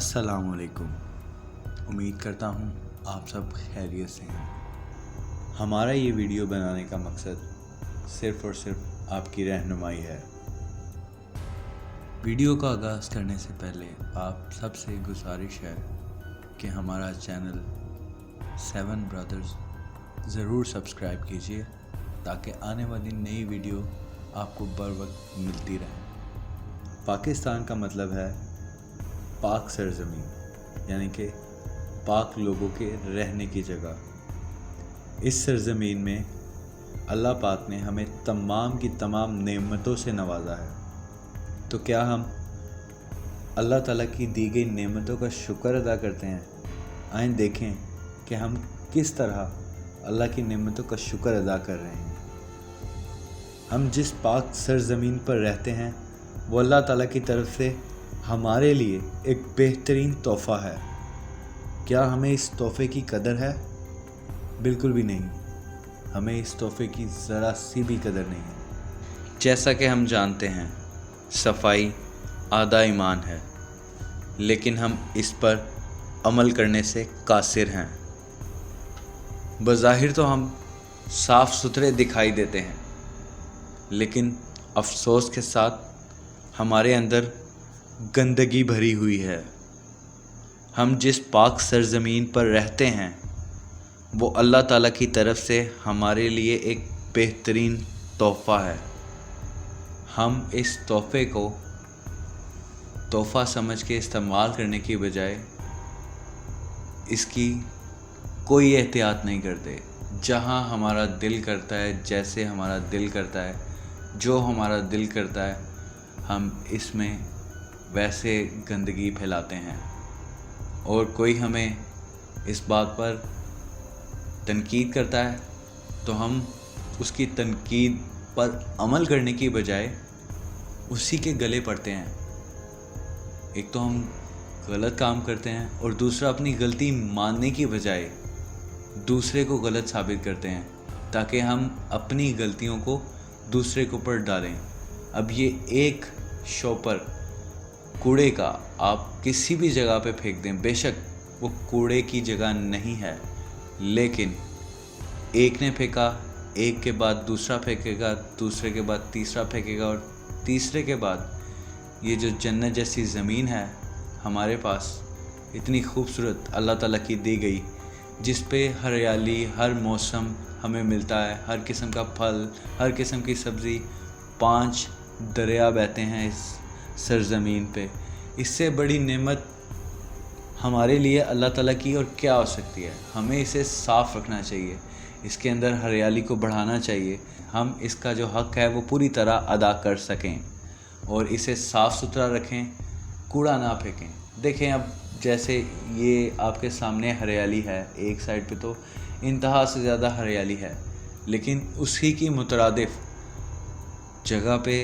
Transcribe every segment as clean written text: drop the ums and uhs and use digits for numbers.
अस्सलाम वालेकुम। उम्मीद करता हूँ आप सब खैरियत से हैं। हमारा ये वीडियो बनाने का मकसद सिर्फ़ और सिर्फ आपकी रहनुमाई है। वीडियो का आगाज़ करने से पहले आप सबसे गुजारिश है कि हमारा चैनल 7 ब्रदर्स ज़रूर सब्सक्राइब कीजिए ताकि आने वाली नई वीडियो आपको बर वक्त मिलती रहे। पाकिस्तान का मतलब है पाक सरज़मीन, यानी कि पाक लोगों के रहने की जगह। इस सरज़मीन में अल्लाह पाक ने हमें तमाम की तमाम नेमतों से नवाजा है, तो क्या हम अल्लाह ताला की दी गई नेमतों का शुक्र अदा करते हैं? आइए देखें कि हम किस तरह अल्लाह की नेमतों का शुक्र अदा कर रहे हैं। हम जिस पाक सरज़मीन पर रहते हैं वो अल्लाह ताला की तरफ से हमारे लिए एक बेहतरीन तोहफ़ा है। क्या हमें इस तोहफ़े की कदर है? बिल्कुल भी नहीं। हमें इस तोहफ़े की ज़रा सी भी कदर नहीं है। जैसा कि हम जानते हैं, सफाई आधा ईमान है, लेकिन हम इस पर अमल करने से कासिर हैं। बज़ाहिर तो हम साफ़ सुथरे दिखाई देते हैं, लेकिन अफसोस के साथ हमारे अंदर गंदगी भरी हुई है। हम जिस पाक सरज़मीन पर रहते हैं वो अल्लाह ताला की तरफ से हमारे लिए एक बेहतरीन तोहफ़ा है। हम इस तोहफ़े को तोहफ़ा समझ के इस्तेमाल करने की बजाय इसकी कोई एहतियात नहीं करते। जहाँ हमारा दिल करता है, जैसे हमारा दिल करता है, जो हमारा दिल करता है, हम इसमें वैसे गंदगी फैलाते हैं। और कोई हमें इस बात पर तनकीद करता है तो हम उसकी तनकीद पर अमल करने की बजाय उसी के गले पड़ते हैं। एक तो हम गलत काम करते हैं और दूसरा अपनी गलती मानने की बजाय दूसरे को गलत साबित करते हैं ताकि हम अपनी गलतियों को दूसरे के ऊपर डालें। अब ये एक शॉपर कूड़े का आप किसी भी जगह पे फेंक दें, बेशक वो कूड़े की जगह नहीं है, लेकिन एक ने फेंका, एक के बाद दूसरा फेंकेगा, दूसरे के बाद तीसरा फेंकेगा और तीसरे के बाद ये जो जन्नत जैसी ज़मीन है हमारे पास, इतनी खूबसूरत अल्लाह ताला की दी गई, जिस पे हरियाली हर मौसम हमें मिलता है, हर किस्म का फल, हर किस्म की सब्ज़ी, 5 दरिया बहते हैं इस सरज़मीन पे। इससे बड़ी नेमत हमारे लिए अल्लाह ताला की और क्या हो सकती है। हमें इसे साफ़ रखना चाहिए, इसके अंदर हरियाली को बढ़ाना चाहिए, हम इसका जो हक़ है वो पूरी तरह अदा कर सकें और इसे साफ़ सुथरा रखें, कूड़ा ना फेंकें। देखें, अब जैसे ये आपके सामने हरियाली है, एक साइड पे तो इंतहा से ज़्यादा हरियाली है, लेकिन उसी की मुतरादिफ़ जगह पे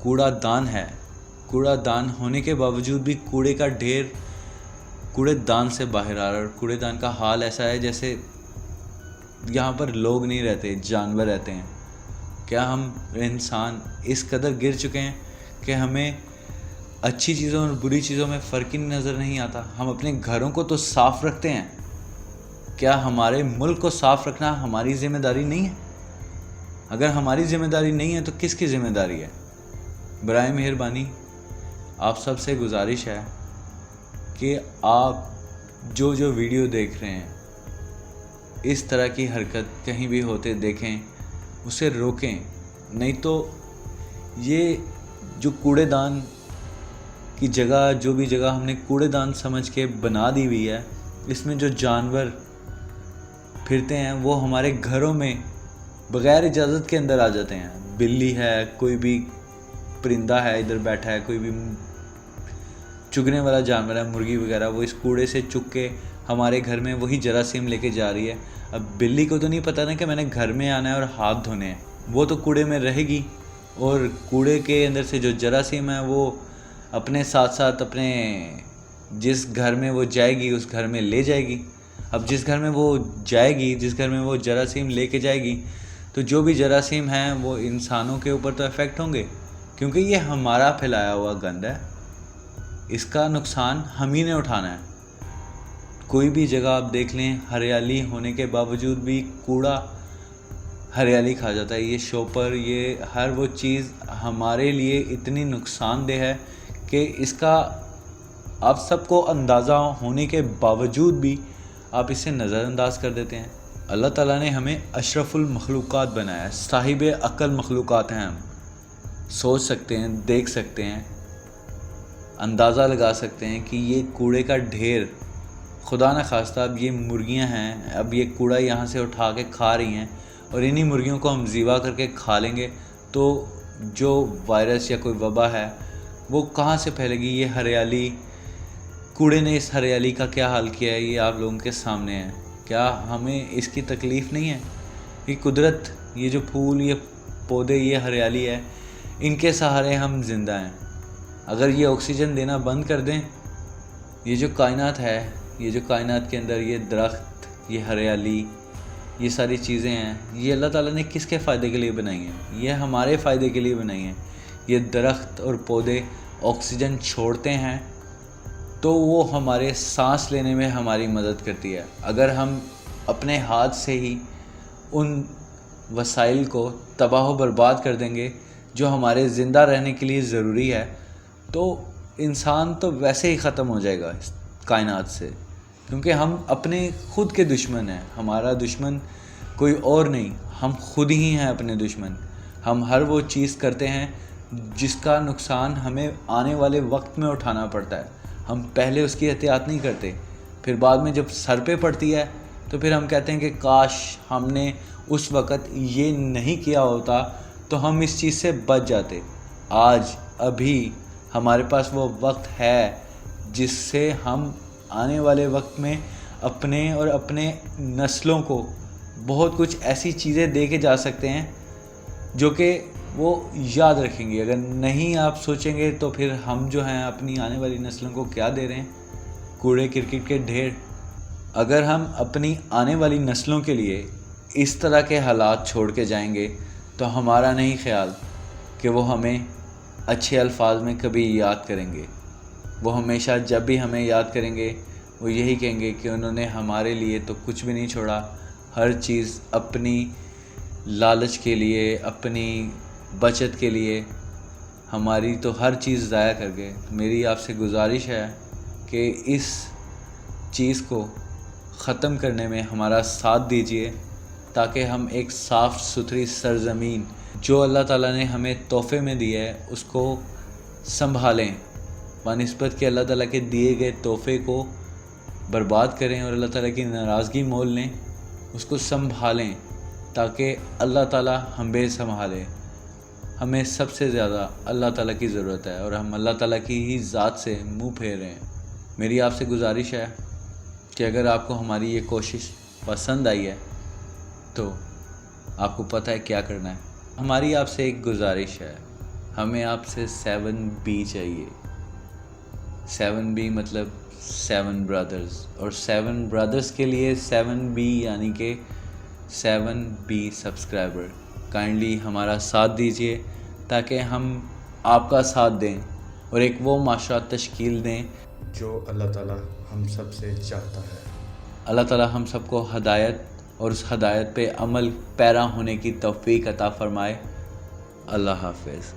कूड़ादान है। कूड़ादान होने के बावजूद भी कूड़े का ढेर कूड़ेदान से बाहर आ रहा है और कूड़ेदान का हाल ऐसा है जैसे यहाँ पर लोग नहीं रहते, जानवर रहते हैं। क्या हम इंसान इस कदर गिर चुके हैं कि हमें अच्छी चीज़ों और बुरी चीज़ों में फ़र्क ही नज़र नहीं आता? हम अपने घरों को तो साफ़ रखते हैं, क्या हमारे मुल्क को साफ़ रखना हमारी ज़िम्मेदारी नहीं है? अगर हमारी ज़िम्मेदारी नहीं है तो किसकी ज़िम्मेदारी है? बराए मेहरबानी आप सबसे गुजारिश है कि आप जो वीडियो देख रहे हैं, इस तरह की हरकत कहीं भी होते देखें उसे रोकें, नहीं तो ये जो कूड़ेदान की जगह, जो भी जगह हमने कूड़ेदान समझ के बना दी हुई है, इसमें जो जानवर फिरते हैं वो हमारे घरों में बग़ैर इजाज़त के अंदर आ जाते हैं। बिल्ली है, कोई भी परिंदा है इधर बैठा है, कोई भी चुगने वाला जानवर है, मुर्गी वगैरह, वो इस कूड़े से चुग के हमारे घर में वही जरासीम लेके जा रही है। अब बिल्ली को तो नहीं पता ना कि मैंने घर में आना है और हाथ धोने हैं, वो तो कूड़े में रहेगी और कूड़े के अंदर से जो जरासीम है वो अपने साथ साथ अपने जिस घर में वो जाएगी उस घर में ले जाएगी। अब जिस घर में वो जाएगी, जिस घर में वो जरासीम लेके जाएगी, तो जो भी जरासीम हैं वो इंसानों के ऊपर तो इफ़ेक्ट होंगे, क्योंकि ये हमारा फैलाया हुआ गंद है। اس کا نقصان ہم ہی نے اٹھانا ہے۔ کوئی بھی جگہ آپ دیکھ لیں، ہریالی ہونے کے باوجود بھی کوڑا ہریالی کھا جاتا ہے۔ یہ شوپر، یہ ہر وہ چیز ہمارے لیے اتنی نقصان دہ ہے کہ اس کا آپ سب کو اندازہ ہونے کے باوجود بھی آپ اسے نظر انداز کر دیتے ہیں۔ اللہ تعالیٰ نے ہمیں اشرف المخلوقات بنایا ہے، صاحب عقل مخلوقات ہیں ہم، سوچ سکتے ہیں، دیکھ سکتے ہیں، اندازہ لگا سکتے ہیں کہ یہ کوڑے کا ڈھیر، خدا نہ خواستہ اب یہ مرغیاں ہیں، اب یہ کوڑا یہاں سے اٹھا کے کھا رہی ہیں اور انہی مرغیوں کو ہم ذبح کر کے کھا لیں گے تو جو وائرس یا کوئی وبا ہے وہ کہاں سے پھیلے گی؟ یہ ہریالی، کوڑے نے اس ہریالی کا کیا حال کیا ہے، یہ آپ لوگوں کے سامنے ہے۔ کیا ہمیں اس کی تکلیف نہیں ہے؟ یہ قدرت، یہ جو پھول، یہ پودے، یہ ہریالی ہے، ان کے سہارے ہم زندہ ہیں۔ اگر یہ آکسیجن دینا بند کر دیں، یہ جو کائنات ہے، یہ جو کائنات کے اندر یہ درخت، یہ ہریالی، یہ ساری چیزیں ہیں، یہ اللہ تعالیٰ نے کس کے فائدے کے لیے بنائی ہیں؟ یہ ہمارے فائدے کے لیے بنائی ہیں۔ یہ درخت اور پودے آکسیجن چھوڑتے ہیں تو وہ ہمارے سانس لینے میں ہماری مدد کرتی ہے۔ اگر ہم اپنے ہاتھ سے ہی ان وسائل کو تباہ و برباد کر دیں گے جو ہمارے زندہ رہنے کے لیے ضروری ہے، تو انسان تو ویسے ہی ختم ہو جائے گا اس کائنات سے، کیونکہ ہم اپنے خود کے دشمن ہیں۔ ہمارا دشمن کوئی اور نہیں، ہم خود ہی ہیں اپنے دشمن۔ ہم ہر وہ چیز کرتے ہیں جس کا نقصان ہمیں آنے والے وقت میں اٹھانا پڑتا ہے۔ ہم پہلے اس کی احتیاط نہیں کرتے، پھر بعد میں جب سر پہ پڑتی ہے تو پھر ہم کہتے ہیں کہ کاش ہم نے اس وقت یہ نہیں کیا ہوتا تو ہم اس چیز سے بچ جاتے۔ آج ابھی ہمارے پاس وہ وقت ہے جس سے ہم آنے والے وقت میں اپنے اور اپنے نسلوں کو بہت کچھ ایسی چیزیں دے کے جا سکتے ہیں جو کہ وہ یاد رکھیں گے۔ اگر نہیں آپ سوچیں گے تو پھر ہم جو ہیں اپنی آنے والی نسلوں کو کیا دے رہے ہیں؟ کوڑے کرکٹ کے ڈھیر۔ اگر ہم اپنی آنے والی نسلوں کے لیے اس طرح کے حالات چھوڑ کے جائیں گے تو ہمارا نہیں خیال کہ وہ ہمیں اچھے الفاظ میں کبھی یاد کریں گے۔ وہ ہمیشہ جب بھی ہمیں یاد کریں گے وہ یہی کہیں گے کہ انہوں نے ہمارے لیے تو کچھ بھی نہیں چھوڑا، ہر چیز اپنی لالچ کے لیے، اپنی بچت کے لیے ہماری تو ہر چیز ضائع کر گئے۔ میری آپ سے گزارش ہے کہ اس چیز کو ختم کرنے میں ہمارا ساتھ دیجیے تاکہ ہم ایک صاف ستھری سرزمین جو اللہ تعالیٰ نے ہمیں تحفے میں دی ہے اس کو سنبھالیں، بنسبت کہ اللہ تعالیٰ کے دیے گئے تحفے کو برباد کریں اور اللہ تعالیٰ کی ناراضگی مول لیں، اس کو سنبھالیں تاکہ اللہ تعالیٰ ہمیں سنبھالے۔ ہمیں سب سے زیادہ اللہ تعالیٰ کی ضرورت ہے اور ہم اللہ تعالیٰ کی ہی ذات سے منہ پھیر رہے ہیں۔ میری آپ سے گزارش ہے کہ اگر آپ کو ہماری یہ کوشش پسند آئی ہے تو آپ کو پتہ ہے کیا کرنا ہے۔ ہماری آپ سے ایک گزارش ہے، ہمیں آپ سے 7B چاہیے۔ 7B مطلب 7 برادرز، اور 7 برادرز کے لیے 7B یعنی کہ 7B سبسکرائبر۔ کائنڈلی ہمارا ساتھ دیجیے تاکہ ہم آپ کا ساتھ دیں اور ایک وہ معاشرہ تشکیل دیں جو اللہ تعالیٰ ہم سب سے چاہتا ہے۔ اللہ تعالیٰ ہم سب کو ہدایت اور اس ہدایت پہ عمل پیرا ہونے کی توفیق عطا فرمائے۔ اللہ حافظ۔